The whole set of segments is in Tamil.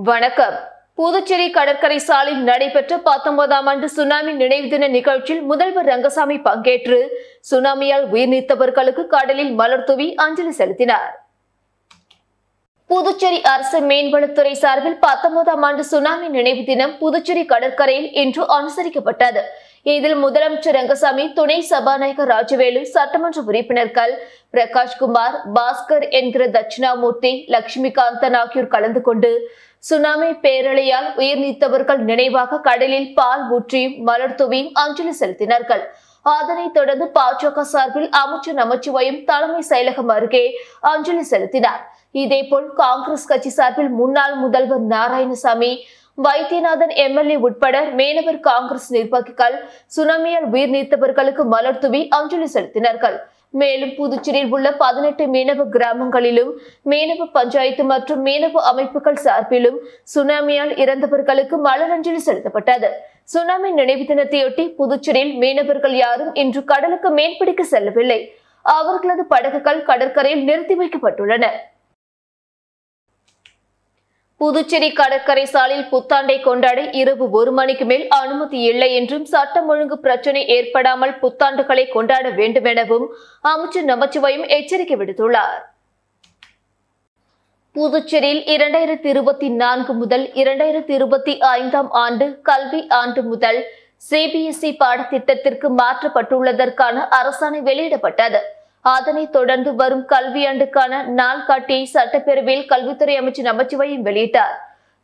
வணக்கம். புதுச்சேரி கடற்கரை சாலையில் நடைபெற்ற 19ஆம் ஆண்டு சுனாமி நினைவு தின நிகழ்ச்சியில் முதல்வர் ரங்கசாமி பங்கேற்று சுனாமியால் உயிர் நீத்தவர்களுக்கு கடலில் மலர் தூவி அஞ்சலி செலுத்தினார். புதுச்சேரி அரசு மீன்வளத்துறை சார்பில் 19ஆம் ஆண்டு சுனாமி நினைவு தினம் புதுச்சேரி கடற்கரையில் இன்று அனுசரிக்கப்பட்டது. இதில் முதலமைச்சர் ரங்கசாமி, துணை சபாநாயகர் ராஜவேலு, சட்டமன்ற உறுப்பினர்கள் பிரகாஷ்குமார், பாஸ்கர் என்கிற தட்சிணாமூர்த்தி, லட்சுமிகாந்தன் ஆகியோர் கலந்து கொண்டு சுனாமி பேரலையால் உயிர் நீத்தவர்கள் நினைவாக கடலில் பால் ஊற்றியும் மலர் தூவியும் அஞ்சலி செலுத்தினார்கள். அதனைத் தொடர்ந்து பாஜக சார்பில் அமைச்சர் நமச்சிவாயம் தலைமை செயலகம் அருகே அஞ்சலி செலுத்தினார். இதேபோல் காங்கிரஸ் கட்சி சார்பில் முன்னாள் முதல்வர் நாராயணசாமி, வைத்தியநாதன் எம்எல்ஏ உட்பட மீனவர் காங்கிரஸ் நிர்வாகிகள் சுனாமியால் உயிர் நீத்தவர்களுக்கு மலர் தூவி அஞ்சலி செலுத்தினார்கள். மேலும் புதுச்சேரியில் உள்ள 18 மீனவ கிராமங்களிலும் மீனவ பஞ்சாயத்து மற்றும் மீனவ அமைப்புகள் சார்பிலும் சுனாமியால் இறந்தவர்களுக்கு மலரஞ்சலி செலுத்தப்பட்டது. சுனாமி நினைவு தினத்தையொட்டி புதுச்சேரியில் மீனவர்கள் யாரும் இன்று கடலுக்கு மீன்பிடிக்க செல்லவில்லை. அவர்களது படகுகள் கடற்கரையில் நிறுத்தி வைக்கப்பட்டுள்ளன. புதுச்சேரி கடற்கரை சாலையில் புத்தாண்டை கொண்டாட இரவு 1 மணிக்கு மேல் அனுமதி இல்லை என்றும், சட்டம் ஒழுங்கு பிரச்சினை ஏற்படாமல் புத்தாண்டுகளை கொண்டாட வேண்டும் எனவும் அமைச்சர் நமச்சிவாயம் எச்சரிக்கை விடுத்துள்ளார். புதுச்சேரியில் 2024 முதல் 2025ஆம் ஆண்டு கல்வி ஆண்டு முதல் சிபிஎஸ்இ பாடத்திட்டத்திற்கு மாற்றப்பட்டுள்ளதற்கான அரசாணை வெளியிடப்பட்டது. அதனைத் தொடர்ந்து வரும் கல்வியாண்டுக்கான நாள்காட்டியை சட்டப்பேரவையில் கல்வித்துறை அமைச்சர் நமச்சிவாயம் வெளியிட்டார்.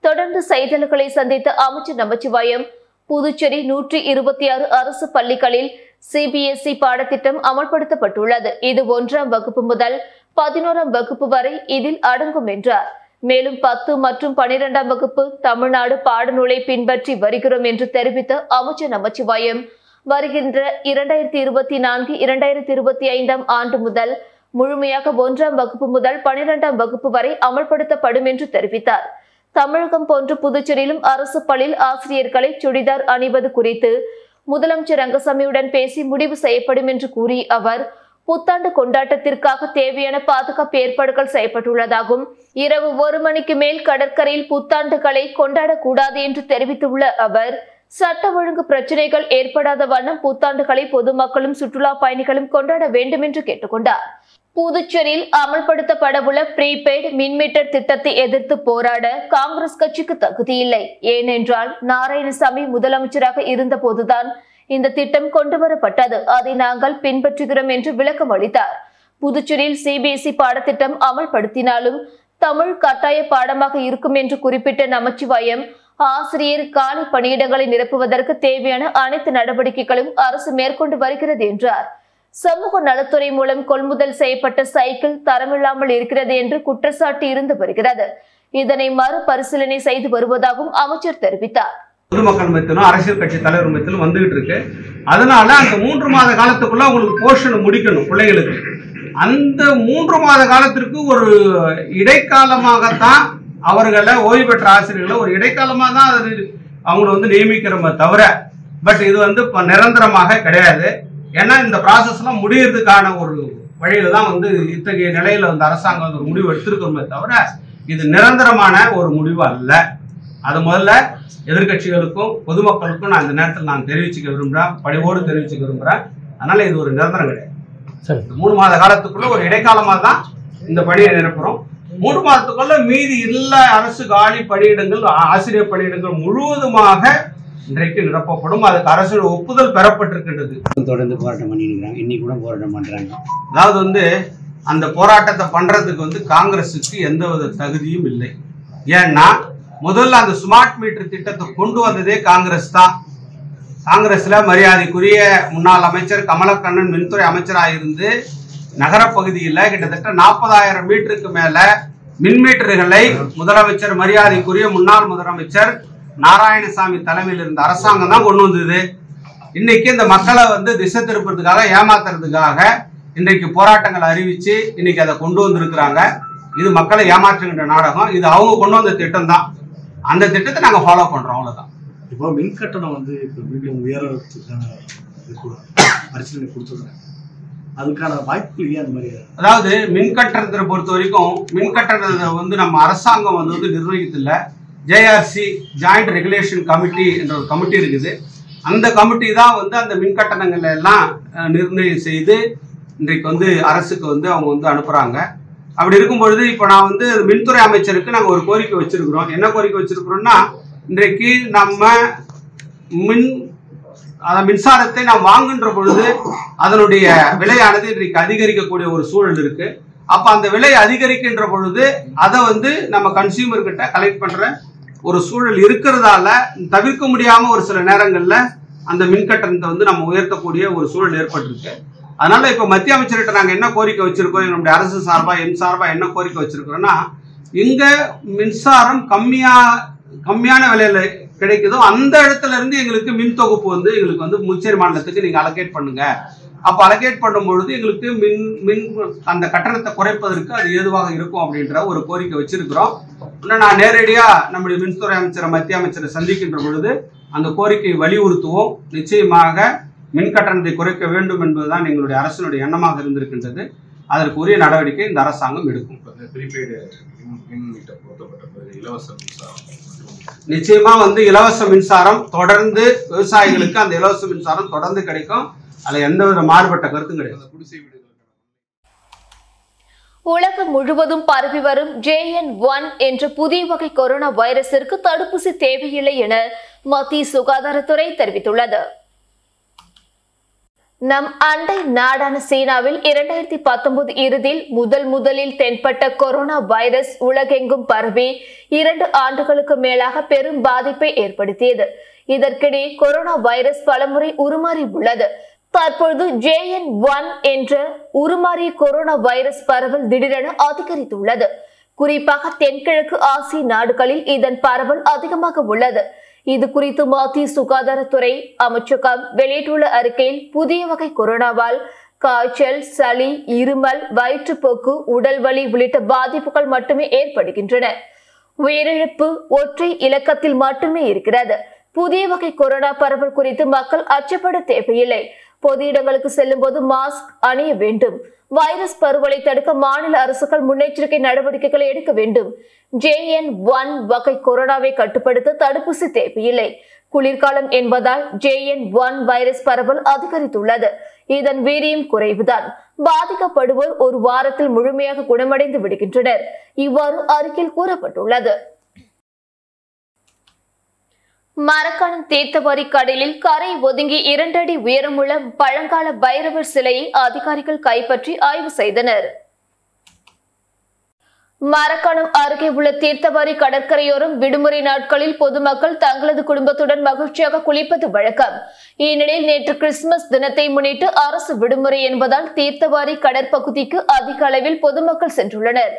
தொடர்ந்து செய்தியாளர்களை சந்தித்த அமைச்சர் நமச்சிவாயம், புதுச்சேரி 126 அரசு பள்ளிகளில் சிபிஎஸ்இ பாடத்திட்டம் அமல்படுத்தப்பட்டுள்ளது. இது 1ஆம் வகுப்பு முதல் 11ஆம் வகுப்பு வரை இதில் அடங்கும் என்றார். மேலும் 10 மற்றும் 12ஆம் வகுப்பு தமிழ்நாடு பாடநூலை பின்பற்றி வருகிறோம் என்று தெரிவித்த அமைச்சர் நமச்சிவாயம், வருகின்ற 2024-2025ஆம் ஆண்டு முதல் முழுமையாக 1ஆம் வகுப்பு முதல் 12ஆம் வகுப்பு வரை அமல்படுத்தப்படும் என்று தெரிவித்தார். தமிழகம் போன்று புதுச்சேரியிலும் அரசு பள்ளியில் ஆசிரியர்களை சுடிதார் அணிவது குறித்து முதலமைச்சர் ரங்கசாமியுடன் பேசி முடிவு செய்யப்படும் என்று கூறிய அவர், புத்தாண்டு கொண்டாட்டத்திற்காக தேவையான பாதுகாப்பு ஏற்பாடுகள் செய்யப்பட்டுள்ளதாகவும், இரவு 1 மணிக்கு மேல் கடற்கரையில் புத்தாண்டுகளை கொண்டாடக்கூடாது என்று தெரிவித்துள்ள அவர், சட்ட ஒழுங்கு பிரச்சனைகள் ஏற்படாத வண்ணம் புத்தாண்டுகளை பொதுமக்களும் சுற்றுலா பயணிகளும் கொண்டாட வேண்டும் என்று கேட்டுக்கொண்டார். புதுச்சேரியில் அமல்படுத்தப்படவுள்ள ப்ரீபெய்டு மின்மீட்டர் திட்டத்தை எதிர்த்து போராட காங்கிரஸ் கட்சிக்கு தகுதியில்லை. ஏனென்றால் நாராயணசாமி முதலமைச்சராக இருந்த போதுதான் இந்த திட்டம் கொண்டுவரப்பட்டது. அதை நாங்கள் பின்பற்றுகிறோம் என்று விளக்கம் அளித்தார். புதுச்சேரியில் சிபிஎஸ்இ பாடத்திட்டம் அமல்படுத்தினாலும் தமிழ் கட்டாய பாடமாக இருக்கும் என்று குறிப்பிட்ட நமச்சிவாயம், ஆசிரியர் காலி பணியிடங்களை நிரப்புவதற்கு தேவையான அனைத்து நடவடிக்கைகளும் அரசு மேற்கொண்டு வருகிறது என்றார். சமூக நலத்துறை மூலம் கொள்முதல் செய்யப்பட்ட சைக்கிள் தரமில்லாமல் இருக்கிறது என்று குற்றச்சாட்டு இருந்து வருகிறது. இதனை மறுபரிசீலனை செய்து வருவதாகவும் அமைச்சர் தெரிவித்தார். பொதுமக்கள் மத்தியிலும் அரசியல் கட்சி தலைவர் மத்தியிலும் வந்துகிட்டு இருக்கு. அதனால அந்த 3 மாத காலத்துக்குள்ள உங்களுக்கு போர்ஷன் முடிக்கணும் பிள்ளைகளுக்கு. அந்த 3 மாத காலத்திற்கு ஒரு இடைக்காலமாகத்தான் அவர்களை ஓய்வு பெற்ற ஆசிரியர்களை ஒரு இடைக்காலமாக தான் அது அவங்களை நியமிக்கிறோமே தவிர, பட் இது நிரந்தரமாக கிடையாது. ஏன்னா இந்த ப்ராசஸ்லாம் முடியறதுக்கான ஒரு வழியில தான் இத்தகைய நிலையில அரசாங்கம் ஒரு முடிவு எடுத்திருக்கிறோமே தவிர இது நிரந்தரமான ஒரு முடிவு அல்ல. அது முதல்ல எதிர்கட்சிகளுக்கும் பொதுமக்களுக்கும் நான் இந்த நேரத்தில் நான் தெரிவிச்சுக்க விரும்புகிறேன், பணிவோடு தெரிவிச்சுக்க விரும்புகிறேன். அதனால இது ஒரு நிரந்தரம் கிடையாது. 3 மாத காலத்துக்குள்ள ஒரு இடைக்காலமாக தான் இந்த பணியை நிரப்புறோம். 3 மாதத்துக்குள்ள மீதி இல்ல அரசு காலி பணியிடங்கள், ஆசிரியர் பணியிடங்கள் முழுவதுமாக இன்றைக்கு நிரப்பப்படும். அதுக்கு அரசு ஒப்புதல் பெறப்பட்டிருக்கின்றது. தொடர்ந்து போராட்டம் பண்ணிருக்காங்க, இன்னைக்கு கூட போராட்டம் பண்றாங்க. அதாவது அந்த போராட்டத்தை பண்றதுக்கு காங்கிரஸுக்கு எந்தவித தகுதியும் இல்லை. ஏன்னா முதல்ல அந்த ஸ்மார்ட் மீட்டர் திட்டத்தை கொண்டு வந்ததே காங்கிரஸ் தான். காங்கிரஸ்ல மரியாதைக்குரிய முன்னாள் அமைச்சர் கமலக்கண்ணன் மின்துறை அமைச்சராக இருந்து நகரப்பகுதியில் கிட்டத்தட்ட 40,000 மீட்டருக்கு மேல மின்மீட்டர்களை முதலமைச்சர் மரியாதைக்குரிய முன்னாள் முதலமைச்சர் நாராயணசாமி தலைமையில் இருந்த அரசாங்கம் தான் கொண்டு வந்தது. இன்னைக்கு இந்த மக்களை திசை திருப்பறதுக்காக, ஏமாத்துறதுக்காக இன்றைக்கு போராட்டங்களை அறிவிச்சு இன்னைக்கு அதை கொண்டு வந்திருக்கிறாங்க. இது மக்களை ஏமாற்றுகின்ற நாடகம். இது அவங்க கொண்டு வந்த திட்டம் தான். அந்த திட்டத்தை நாங்கள் ஃபாலோ பண்றோம், அவ்வளவுதான். இப்போ மின் கட்டணம் இப்போ மீண்டும் உயர்றதுக்கான பரிசீலனை கொடுத்துருக்காங்க. அதுக்கான வாய்ப்பு இல்லையா? அந்த மாதிரி அதாவது மின் கட்டணத்தை பொறுத்த வரைக்கும் மின் கட்டணத்தை நம்ம அரசாங்கம் நிர்வகித்துல JRC ஜாயிண்ட் ரெகுலேஷன் கமிட்டி என்ற ஒரு கமிட்டி இருக்குது. அந்த கமிட்டி தான் வந்து அந்த மின் கட்டணங்களை எல்லாம் நிர்ணயம் செய்து இன்றைக்கு வந்து அரசுக்கு வந்து அவங்க வந்து அனுப்புகிறாங்க. அப்படி இருக்கும் பொழுது இப்போ நான் வந்து மின்துறை அமைச்சருக்கு நாங்கள் ஒரு கோரிக்கை வச்சிருக்கிறோம். என்ன கோரிக்கை வச்சிருக்கிறோம்னா, இன்றைக்கு நம்ம மின்சாரத்தை நாம் வாங்குகின்ற பொழுது அதனுடைய விலையானது இன்றைக்கு அதிகரிக்கக்கூடிய ஒரு சூழல் இருக்கு. அப்போ அந்த விலை அதிகரிக்கின்ற பொழுது அதை வந்து நம்ம கன்சியூமர் கிட்ட கலெக்ட் பண்ற ஒரு சூழல் இருக்கிறதால தவிர்க்க முடியாம ஒரு சில நேரங்களில் அந்த மின் கட்டணத்தை வந்து நம்ம உயர்த்தக்கூடிய ஒரு சூழல் ஏற்பட்டிருக்கு. அதனால இப்போ மத்திய அமைச்சர்கிட்ட நாங்கள் என்ன கோரிக்கை வச்சிருக்கோம், நம்முடைய அரசு சார்பாக என் சார்பாக என்ன கோரிக்கை வச்சிருக்கிறோம்னா, இங்க மின்சாரம் கம்மியான விலையில கிடைக்குதோ அந்த இடத்துல இருந்து எங்களுக்கு மின் தொகுப்பு வந்து எங்களுக்கு வந்து புதுச்சேரி மாநிலத்துக்கு நீங்க அலோகேட் பண்ணுங்க. அப்போ அலோகேட் பண்ணும் பொழுது எங்களுக்கு மின் அந்த கட்டணத்தை குறைப்பதற்கு அது ஏதுவாக இருக்கும் அப்படின்ற ஒரு கோரிக்கை வச்சிருக்கிறோம். இன்னும் நான் நேரடியா நம்முடைய மின்துறை அமைச்சரை மத்திய அமைச்சரை சந்திக்கின்ற பொழுது அந்த கோரிக்கையை வலியுறுத்துவோம். நிச்சயமாக மின் கட்டணத்தை குறைக்க வேண்டும் என்பதுதான் எங்களுடைய அரசினுடைய எண்ணமாக இருந்திருக்கின்றது. அதற்கு உரிய நடவடிக்கை இந்த அரசாங்கம் எடுக்கும். நிச்சயமா வந்து இலவச மின்சாரம் தொடர்ந்து விவசாயிகளுக்கு அந்த இலவச மின்சாரம் தொடர்ந்து கிடைக்கும். அதுல எந்த வித மாறுபட்ட கருத்தும் கிடையாது. உலகம் முழுவதும் பரவி வரும் JN.1 என்ற புதிய வகை கொரோனா வைரஸிற்கு தடுப்பூசி தேவையில்லை என மத்திய சுகாதாரத்துறை தெரிவித்துள்ளது. நம் அண்டை நாடான சீனாவில் 2019 இறுதியில் முதலில் தென்பட்ட கொரோனா வைரஸ் உலகெங்கும் பரவி 2 ஆண்டுகளுக்கு மேலாக பெரும் பாதிப்பை ஏற்படுத்தியது. இதற்கிடையே கொரோனா வைரஸ் பலமுறை உருமாறி உள்ளது. தற்பொழுது JN.1 என்ற உருமாறிய கொரோனா வைரஸ் பரவல் திடீரென அதிகரித்துள்ளது. குறிப்பாக தென்கிழக்கு ஆசிய நாடுகளில் இதன் பரவல் அதிகமாக உள்ளது. இது குறித்து மத்திய சுகாதாரத்துறை அமைச்சகம் வெளியிட்டுள்ள அறிக்கையில், புதிய வகை கொரோனாவால் காய்ச்சல், சளி, இருமல், வயிற்றுப்போக்கு, உடல் வலி உள்ளிட்ட பாதிப்புகள் மட்டுமே ஏற்படுகின்றன. உயிரிழப்பு ஒற்றை இலக்கத்தில் மட்டுமே இருக்கிறது. புதிய வகை கொரோனா பரவல் குறித்து மக்கள் அச்சப்பட தேவையில்லை. பொது இடங்களுக்கு செல்லும் போது மாஸ்க் அணிய வேண்டும். வைரஸ் பரவலை தடுக்க மாநில அரசுகள் முன்னெச்சரிக்கை நடவடிக்கைகளை எடுக்க வேண்டும். JN.1 வகை கொரோனாவை கட்டுப்படுத்த தடுப்பூசி தேவையில்லை. குளிர்காலம் என்பதால் JN.1 வைரஸ் பரவல் அதிகரித்துள்ளது. இதன் வீரியம் குறைவுதான். பாதிக்கப்படுவோர் ஒரு வாரத்தில் முழுமையாக குணமடைந்து விடுகின்றனர். இவ்வாறு அறிக்கையில் கூறப்பட்டுள்ளது. மரக்காணம் தீர்த்தவாரி கடலில் கரை ஒதுங்கி 2 அடி உயரமுள்ள பழங்கால பைரவர் சிலையை அதிகாரிகள் கைப்பற்றி ஆய்வு செய்தனர். மரக்காணம் அருகே உள்ள தீர்த்தவாரி கடற்கரையோரம் விடுமுறை நாட்களில் பொதுமக்கள் தங்களது குடும்பத்துடன் மகிழ்ச்சியாக குளிப்பது வழக்கம். இந்நிலையில் நேற்று கிறிஸ்துமஸ் தினத்தை முன்னிட்டு அரசு விடுமுறை என்பதால் தீர்த்தவாரி கடற்பகுதிக்கு அதிக அளவில் பொதுமக்கள் சென்றுள்ளனர்.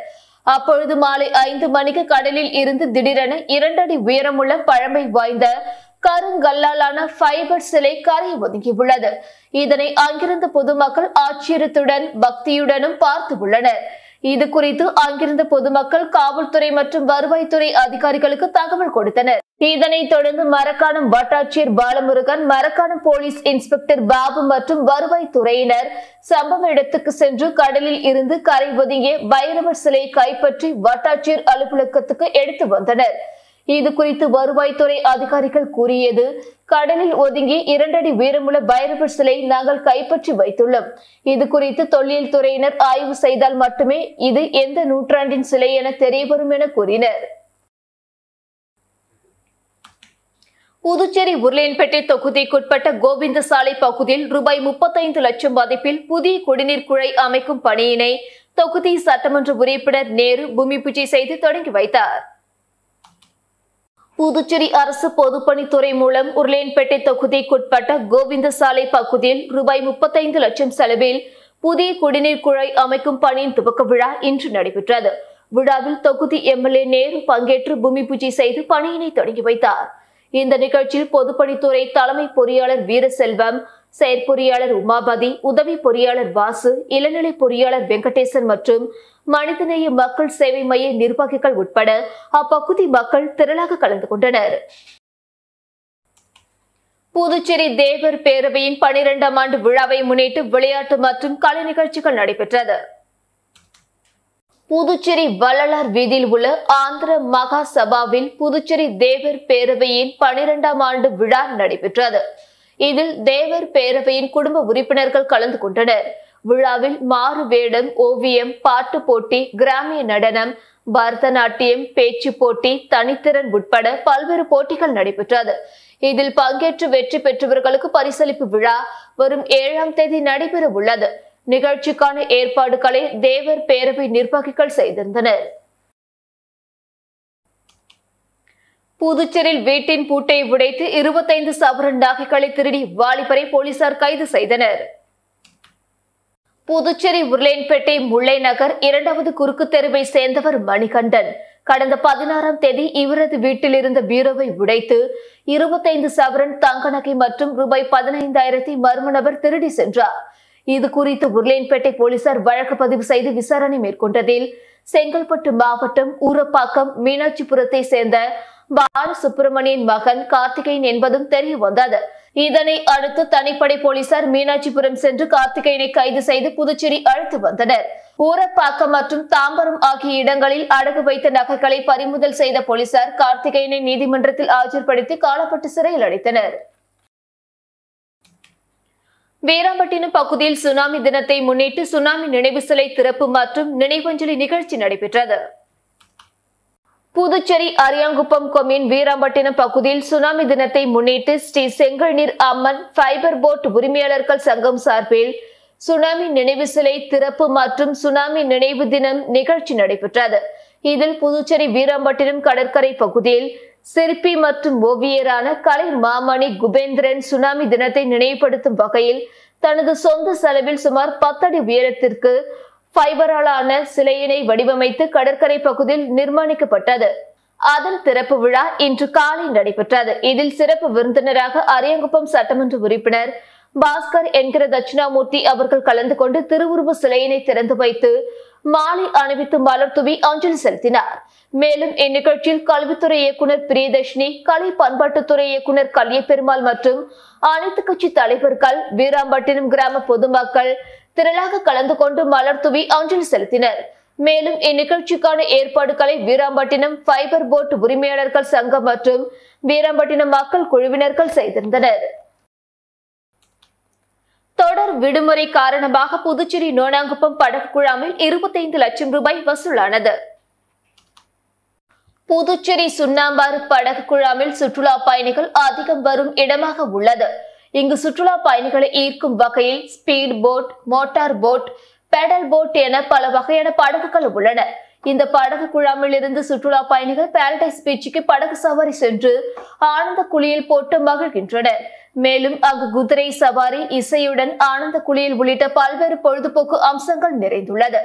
அப்பொழுது மாலை 5 மணிக்கு கடலில் இருந்து திடீரென 2 அடி உயரமுள்ள பழமை வாய்ந்த கருங்கல்லாலான ஃபைபர் சிலை கரை ஒதுங்கியுள்ளது. இதனை அங்கிருந்த பொதுமக்கள் ஆச்சரியத்துடன் பக்தியுடனும் பார்த்து உள்ளனர். இது குறித்து அங்கிருந்த பொதுமக்கள் காவல்துறை மற்றும் வருவாய்த்துறை அதிகாரிகளுக்கு தகவல் கொடுத்தனர். இதனைத் தொடர்ந்து மரக்காணம் வட்டாட்சியர் பாலமுருகன், மரக்காணம் போலீஸ் இன்ஸ்பெக்டர் பாபு மற்றும் வருவாய்த்துறையினர் சம்பவ இடத்துக்கு சென்று கடலில் இருந்து கரை ஒதுங்கிய பைரவர் சிலையை கைப்பற்றி வட்டாட்சியர் அலுவலகத்துக்கு எடுத்து வந்தனர். இது குறித்து வருவாய்த்துறை அதிகாரிகள் கூறியது, கடலில் ஒதுங்கி 2 அடி உயரமுள்ள பைரவர் சிலை நாங்கள் கைப்பற்றி வைத்துள்ளோம். இது குறித்து தொல்லியல் துறையினர் ஆய்வு செய்தால் மட்டுமே இது எந்த நூற்றாண்டின் சிலை என தெரியவரும் என கூறினர். புதுச்சேரி உருளையன்பேட்டை தொகுதிக்குட்பட்ட கோவிந்தசாலை பகுதியில் ரூபாய் 35 லட்சம் மதிப்பில் புதிய குடிநீர் குழாய் அமைக்கும் பணியினை தொகுதி சட்டமன்ற உறுப்பினர் நேரு பூமி பூஜை செய்து தொடங்கி வைத்தார். புதுச்சேரி அரசு பொதுப்பணித்துறை மூலம் உருளையன்பேட்டை தொகுதிக்குட்பட்ட கோவிந்தசாலை பகுதியில் ரூபாய் 35 லட்சம் செலவில் புதிய குடிநீர் குழாய் அமைக்கும் பணியின் துவக்க விழா இன்று நடைபெற்றது. விழாவில் தொகுதி MLA நேரு பங்கேற்று பூமி பூஜை செய்து பணியினை தொடங்கி வைத்தார். இந்த நிகழ்ச்சியில் பொதுப்பணித்துறை தலைமை பொறியாளர் வீரசெல்வம், செயற்பொறியாளர் உமாபதி, உதவி பொறியாளர் வாசு, இளநிலை பொறியாளர் வெங்கடேசன் மற்றும் மனிதநேய மக்கள் சேவை மைய நிர்வாகிகள் உட்பட அப்பகுதி மக்கள் திரளாக கலந்து கொண்டனர். புதுச்சேரி தேவர் பேரவையின் 12ஆம் ஆண்டு விழாவை முன்னிட்டு விளையாட்டு மற்றும் கலை நிகழ்ச்சிகள் நடைபெற்றது. புதுச்சேரி வள்ளலார் வீதியில் உள்ள ஆந்திர மகா சபாவில் புதுச்சேரி தேவர் பேரவையின் 12ஆம் ஆண்டு விழா நடைபெற்றது. இதில் தேவர் பேரவையின் குடும்ப உறுப்பினர்கள் கலந்து கொண்டனர். விழாவில் மாறு வேடம், ஓவியம், பாட்டு போட்டி, கிராமிய நடனம், பரதநாட்டியம், பேச்சு போட்டி, தனித்திறன் உட்பட பல்வேறு போட்டிகள் நடைபெற்றது. இதில் பங்கேற்று வெற்றி பெற்றவர்களுக்கு பரிசளிப்பு விழா வரும் 7ஆம் தேதி நடைபெற உள்ளது. நிகழ்ச்சிக்கான ஏற்பாடுகளை தேவர் பேரவை நிர்வாகிகள் செய்திருந்தனர். புதுச்சேரியில் வீட்டின் பூட்டை உடைத்து 25 சவரன் நகைகளை திருடி வாலிபரை போலீசார் கைது செய்தனர். புதுச்சேரி உருளையன்பேட்டை முல்லை நகர் 2வது குறுக்கு தெருவை சேர்ந்தவர் மணிகண்டன். கடந்த 16ஆம் தேதி இவரது வீட்டில் இருந்த பீரோவை உடைத்து 25 சவரன் தங்க நகை மற்றும் ரூபாய் 15,000 மர்ம நபர் திருடி சென்றார். இது குறித்து உருளையன்பேட்டை போலீசார் வழக்கு பதிவு செய்து விசாரணை மேற்கொண்டதில் செங்கல்பட்டு மாவட்டம் ஊரப்பாக்கம் மீனாட்சிபுரத்தை சேர்ந்த பாலசுப்பிரமணியன் மகன் கார்த்திகேயன் என்பதும் தெரிய வந்தது. இதனை அடுத்து தனிப்படை போலீசார் மீனாட்சிபுரம் சென்று கார்த்திகேயனை கைது செய்து புதுச்சேரி அழைத்து வந்தனர். ஊரப்பாக்கம் மற்றும் தாம்பரம் ஆகிய இடங்களில் அடகு வைத்த நகைகளை பறிமுதல் செய்த போலீசார் கார்த்திகேயனை நீதிமன்றத்தில் ஆஜர்படுத்தி காலப்பட்டு சிறையில் அடைத்தனர். வீராம்பட்டினம் பகுதியில் சுனாமி தினத்தை முன்னிட்டு சுனாமி நினைவு சிலை திறப்பு மற்றும் நினைவஞ்சலி நிகழ்ச்சி நடைபெற்றது. புதுச்சேரி அரியாங்குப்பம் கொம்யூன் வீராம்பட்டினம் பகுதியில் சுனாமி தினத்தை முன்னிட்டு ஸ்ரீ செங்கல்நீர் அம்மன் ஃபைபர் போட் உரிமையாளர்கள் சங்கம் சார்பில் சுனாமி நினைவு சிலை திறப்பு மற்றும் சுனாமி நினைவு தினம் நிகழ்ச்சி நடைபெற்றது. இதில் புதுச்சேரி வீராம்பட்டினம் கடற்கரை பகுதியில் சிற்பி மற்றும் ஓவியரான கலை மாமணி குபேந்திரன் சுனாமி தினத்தை நினைவுபடுத்தும் வகையில் தனது சொந்த செலவில் சுமார் 10 அடி உயரத்திற்கு ஃபைபராலான சிலையினை வடிவமைத்து கடற்கரை பகுதியில் நிர்மாணிக்கப்பட்டது. அதன் திறப்பு விழா இன்று காலை நடைபெற்றது. இதில் சிறப்பு விருந்தினராக அரியாங்குப்பம் சட்டமன்ற உறுப்பினர் பாஸ்கர் என்கிற தட்சிணாமூர்த்தி அவர்கள் கலந்து கொண்டு திருவுருவ சிலையினை திறந்து வைத்து மாலை அணிவித்து மலர் தூவி அஞ்சலி செலுத்தினார். மேலும் இந்நிகழ்ச்சியில் கல்வித்துறை இயக்குநர் பிரியதர்ஷினி, கலை பண்பாட்டுத்துறை இயக்குநர் கலியபெருமாள் மற்றும் அனைத்து கட்சி தலைவர்கள், வீராம்பட்டினம் கிராம பொதுமக்கள் திரளாக கலந்து கொண்டு மலர் தூவி அஞ்சலி செலுத்தினர். மேலும் இந்நிகழ்ச்சிக்கான ஏற்பாடுகளை வீராம்பட்டினம் ஃபைபர் போட் உரிமையாளர்கள் சங்கம் மற்றும் வீராம்பட்டினம் மக்கள் குழுவினர்கள் செய்திருந்தனர். தொடர் விடுமுறை காரணமாக புதுச்சேரி நோனாங்குப்பம் படகு குழாமில் 25 லட்சம் ரூபாய் வசூலானது. புதுச்சேரி சுண்ணாம்பாறு படகு குழாமில் சுற்றுலா பயணிகள் அதிகம் வரும் இடமாக உள்ளது. இங்கு சுற்றுலா பயணிகளை ஈர்க்கும் வகையில் speed boat, motor boat, pedal boat என பல வகையான படகுகள் உள்ளன. இந்த படகு குழாமில் இருந்து சுற்றுலா பயணிகள் பாரடைஸ் பீச்சுக்கு படகு சவாரி சென்று ஆனந்த குளியல் போட்டு மகிழ்கின்றனர். மேலும் அங்கு குதிரை சவாரி, இசையுடன் ஆனந்த குளியல் உள்ளிட்ட பல்வேறு பொழுதுபோக்கு அம்சங்கள் நிறைந்துள்ளது.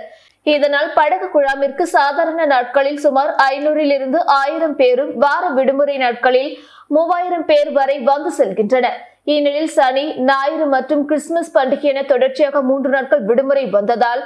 இதனால் படகு குழாமிற்கு சாதாரண நாட்களில் சுமார் 500 to 1000 பேரும், வார விடுமுறை நாட்களில் 3000 பேர் வரை வந்து செல்கின்றனர். இந்நிலையில் சனி, ஞாயிறு மற்றும் கிறிஸ்துமஸ் பண்டிகை என தொடர்ச்சியாக 3 நாட்கள் விடுமுறை வந்ததால்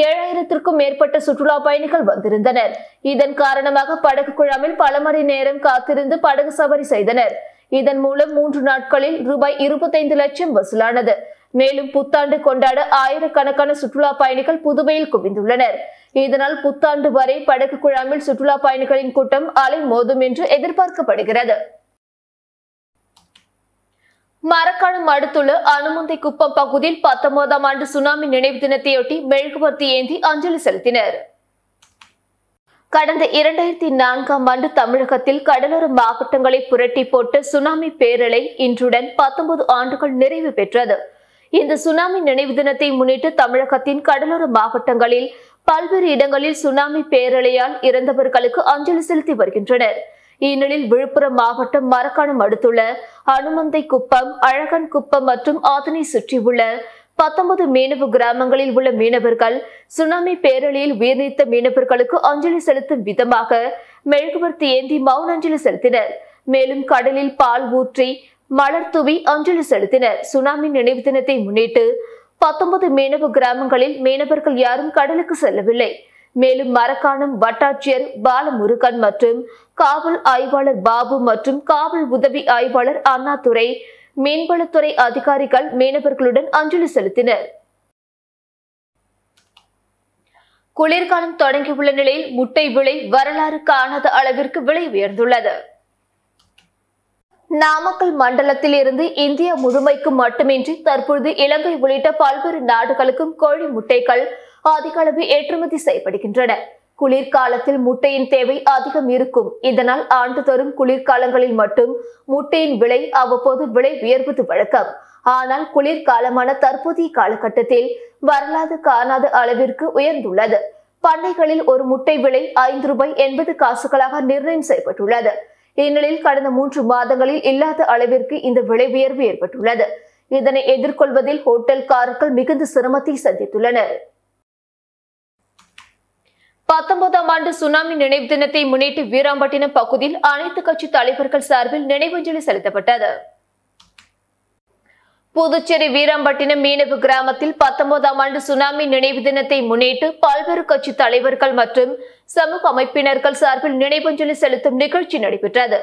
7000க்கும் மேற்பட்ட சுற்றுலா பயணிகள் வந்திருந்தனர். இதன் காரணமாக படகு குழாமில் பல மணி நேரம் காத்திருந்து படகு சவாரி செய்தனர். இதன் மூலம் 3 நாட்களில் ரூபாய் 25 லட்சம் வசூலானது. மேலும் புத்தாண்டு கொண்டாட ஆயிரக்கணக்கான சுற்றுலா பயணிகள் புதுவையில் குவிந்துள்ளனர். இதனால் புத்தாண்டு வரை படகு குழாமில் சுற்றுலா பயணிகளின் கூட்டம் அலை மோதும் என்று எதிர்பார்க்கப்படுகிறது. மரக்காணம் அடுத்துள்ள அனுமந்தை குப்பம் பகுதியில் 19ஆம் ஆண்டு சுனாமி நினைவு தினத்தையொட்டி மெழுகுவர்த்தி ஏந்தி அஞ்சலி செலுத்தினர். கடந்த 2004ஆம் ஆண்டு தமிழகத்தில் கடலோர மாவட்டங்களை புரட்டி போட்ட சுனாமி பேரலை இன்றுடன் 19 ஆண்டுகள் நிறைவு பெற்றது. இந்த சுனாமி நினைவு தினத்தை முன்னிட்டு தமிழகத்தின் கடலோர மாவட்டங்களில் பல்வேறு இடங்களில் சுனாமி பேரலையால் இறந்தவர்களுக்கு அஞ்சலி செலுத்தி வருகின்றனர். இந்நிலையில் விழுப்புரம் மாவட்டம் மரக்காணம் அடுத்துள்ள அனுமந்தை குப்பம், அழகன் குப்பம் மற்றும் அதனை சுற்றியுள்ள 19 மீனவ கிராமங்களில் உள்ள மீனவர்கள் சுனாமி பேரலையில் உயிர்நீத்த மீனவர்களுக்கு அஞ்சலி செலுத்தும் விதமாக மெழுகுவர்த்தி ஏந்தி மௌன அஞ்சலி செலுத்தினர். மேலும் கடலில் பால் ஊற்றி மலர் தூவி அஞ்சலி செலுத்தினர். சுனாமி நினைவு தினத்தை முன்னிட்டு 19 மீனவ கிராமங்களில் மீனவர்கள் யாரும் கடலுக்கு செல்லவில்லை. மேலும் மரக்காணம் வட்டாட்சியர் பாலமுருகன் மற்றும் காவல் ஆய்வாளர் பாபு மற்றும் காவல் உதவி ஆய்வாளர் அண்ணாதுரை, மீன்வளத்துறை அதிகாரிகள் மீனவர்களுடன் அஞ்சலி செலுத்தினர். குளிர்காலம் தொடங்கியுள்ள நிலையில் முட்டை விலை வரலாறு காணாத அளவிற்கு விலை உயர்ந்துள்ளது. நாமக்கல் மண்டலத்தில் இருந்து இந்தியா முழுமைக்கு மட்டுமின்றி தற்பொழுது இலங்கை உள்ளிட்ட பல்வேறு நாடுகளுக்கும் கோழி முட்டைகள் அதிக அளவு ஏற்றுமதி செய்யப்படுகின்றன. குளிர்காலத்தில் முட்டையின் தேவை அதிகம் இருக்கும். இதனால் ஆண்டுதோறும் குளிர்காலங்களில் மட்டும் முட்டையின் விலை அவ்வப்போது விலை உயர்வது வழக்கம். ஆனால் குளிர்காலமான தற்போதைய காலகட்டத்தில் வரலாறு காணாத அளவிற்கு உயர்ந்துள்ளது. பண்ணைகளில் ஒரு முட்டை விலை ₹5.80 நிர்ணயம் செய்யப்பட்டுள்ளது. இந்நிலையில் கடந்த 3 மாதங்களில் இல்லாத அளவிற்கு இந்த விலை உயர்வு ஏற்பட்டுள்ளது. இதனை எதிர்கொள்வதில் ஹோட்டல்காரர்கள் மிகுந்த சிரமத்தை சந்தித்துள்ளனர். 19ஆம் ஆண்டு சுனாமி நினைவு தினத்தை முன்னிட்டு வீராம்பட்டினம் பகுதியில் அனைத்து கட்சி தலைவர்கள் சார்பில் நினைவஞ்சலி செலுத்தப்பட்டது. புதுச்சேரி வீராம்பட்டினம் மீனவ கிராமத்தில் 19ஆம் ஆண்டு சுனாமி நினைவு தினத்தை முன்னிட்டு பல்வேறு கட்சி தலைவர்கள் மற்றும் சமூக அமைப்பினர்கள் சார்பில் நினைவஞ்சலி செலுத்தும் நிகழ்ச்சி நடைபெற்றது.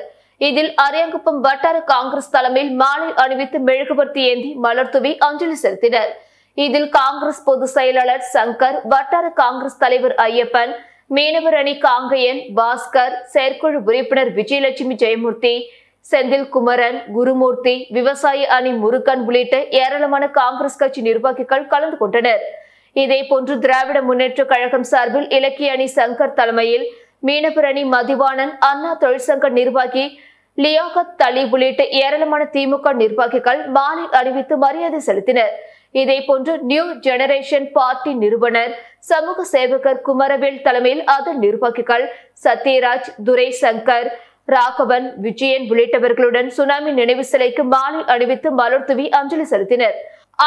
இதில் அரியாங்குப்பம் வட்டார காங்கிரஸ் தலைமையில் மாலை அணிவித்து மெழுகுவர்த்தி ஏந்தி மலர் தூவி அஞ்சலி செலுத்தினர். இதில் காங்கிரஸ் பொதுச் செயலாளர் சங்கர், வட்டார காங்கிரஸ் தலைவர் ஐயப்பன், மீனவர் அணி காங்கையன், பாஸ்கர், செயற்குழு உறுப்பினர் விஜயலட்சுமி ஜெயமூர்த்தி, செந்தில் குமரன், குருமூர்த்தி, விவசாய அணி முருகன் உள்ளிட்ட ஏராளமான காங்கிரஸ் கட்சி நிர்வாகிகள் கலந்து கொண்டனர். இதேபோன்று திராவிட முன்னேற்ற கழகம் சார்பில் இலக்கிய அணி சங்கர் தலைமையில் மீனவர் அணி மதிவாணன், அண்ணா தொழிற்சங்க நிர்வாகி லியாகத் அலி உள்ளிட்ட ஏராளமான திமுக நிர்வாகிகள் மாலை அணிவித்து மரியாதை செலுத்தினர். இதேபோன்று நியூ ஜெனரேஷன் பார்ட்டி நிறுவனர் சமூக சேவகர் குமரவேல் தலைமையில் அதன் நிர்வாகிகள் சத்யராஜ், துரை சங்கர், ராகவன், விஜயன் உள்ளிட்டவர்களுடன் சுனாமி நினைவு சிலைக்கு மாலை அணிவித்து மலர் தூவி அஞ்சலி செலுத்தினர்.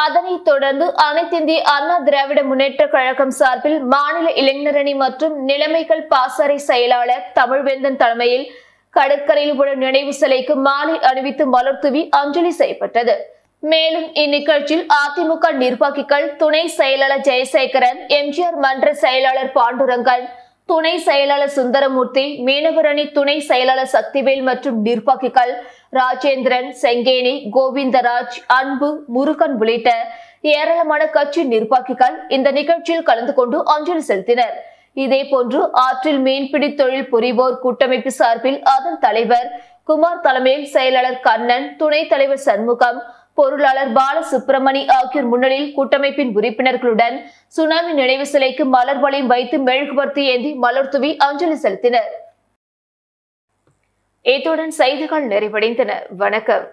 அதனைத் தொடர்ந்து அனைத்திந்திய அண்ணா திராவிட முன்னேற்ற கழகம் சார்பில் மாநில இளைஞரணி மற்றும் நிலைமைகள் பாசறை செயலாளர் தமிழ்வேந்தன் தலைமையில் கடற்கரையில் உள்ள நினைவு சிலைக்கு மாலை அணிவித்து மலர் தூவி அஞ்சலி செய்யப்பட்டது. மேலும் இந்நிகழ்ச்சியில் அதிமுக நிர்வாகிகள், துணை செயலாளர் ஜெயசேகரன், எம்ஜிஆர் மன்ற செயலாளர் பாண்டுரங்கன், துணை செயலாளர் சுந்தரமூர்த்தி, மீனவர் அணி துணை செயலாளர் சக்திவேல் மற்றும் நிர்வாகிகள் ராஜேந்திரன், செங்கேணி, கோவிந்தராஜ், அன்பு, முருகன் உள்ளிட்ட ஏராளமான கட்சி நிர்வாகிகள் இந்த நிகழ்ச்சியில் கலந்து கொண்டு அஞ்சலி செலுத்தினர். இதேபோன்று ஆற்றில் மீன்பிடி தொழில் புரிவோர் கூட்டமைப்பு சார்பில் அதன் தலைவர் குமார் தலைமையில் செயலாளர் கண்ணன், துணைத் தலைவர் சண்முகம், பொருளாளர் பாலசுப்பிரமணி ஆகியோர் முன்னிலையில் கூட்டமைப்பின் உறுப்பினர்களுடன் சுனாமி நினைவு சிலைக்கு மலர் வளையம் வைத்து மெழுகுவர்த்தி ஏந்தி மலர் தூவி அஞ்சலி செலுத்தினர். இத்துடன் செய்திகள் நிறைவடைந்தன. வணக்கம்.